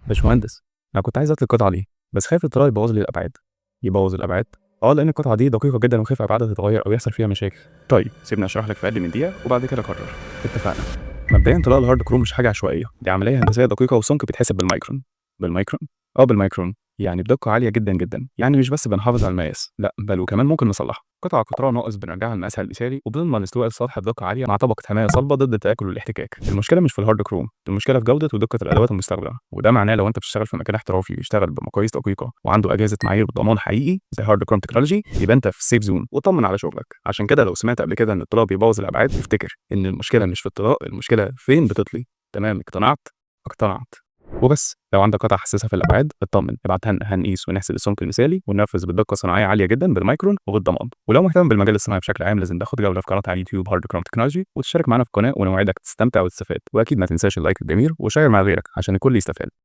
باشمهندس، انا كنت عايز اطلق القطعه دي بس خايف الطلاق يبوظ لي الابعاد. يبوظ الابعاد؟ لان القطعه دي دقيقه جدا وخايف ابعادها تتغير او يحصل فيها مشاكل. طيب سيبني اشرح لك في اقل من دقيقه وبعد كده قرر. اتفقنا. مبدئيا طلاق الهارد كروم مش حاجه عشوائيه، دي عمليه هندسيه دقيقه وسمك بيتحسب بالمايكرون. بالمايكرون؟ بالمايكرون. يعني بدقه عاليه جدا جدا، يعني مش بس بنحافظ على المقاس، لا بل وكمان ممكن نصلحها. قطعه قطرها ناقص بنرجعها لمقاسها المثالي وبنضمن استواء السطح بدقه عاليه مع طبقه حمايه صلبه ضد التاكل والاحتكاك. المشكله مش في الهارد كروم، المشكله في جوده ودقه الادوات المستخدمه، وده معناه لو انت بتشتغل في مكان احترافي بيشتغل بمقاييس دقيقه وعنده اجهزه معايير بضمان حقيقي زي هارد كروم تكنولوجي، يبقى انت في السيف زون وطمن على شغلك. عشان كده لو سمعت قبل كده ان الطلاق بيبوظ الابعاد، افتكر ان المشكله مش في الطلاق، المشكله فين بتطلي. تمام، اقتنعت؟ اقتنعت. وبس لو عندك قطع حساسه في الابعاد اطمن، ابعتها لنا هنقيس ونحسب السمك المثالي وننفذ بدقه صناعيه عاليه جدا بالمايكرون وبالضمان. ولو مهتم بالمجال الصناعي بشكل عام لازم تاخد جوله في قناه على اليوتيوب هارد كروم تكنولوجي وتشترك معانا في القناه، ونوعدك تستمتع وتستفاد. واكيد ما تنساش اللايك الجميل وشير مع غيرك عشان الكل يستفاد.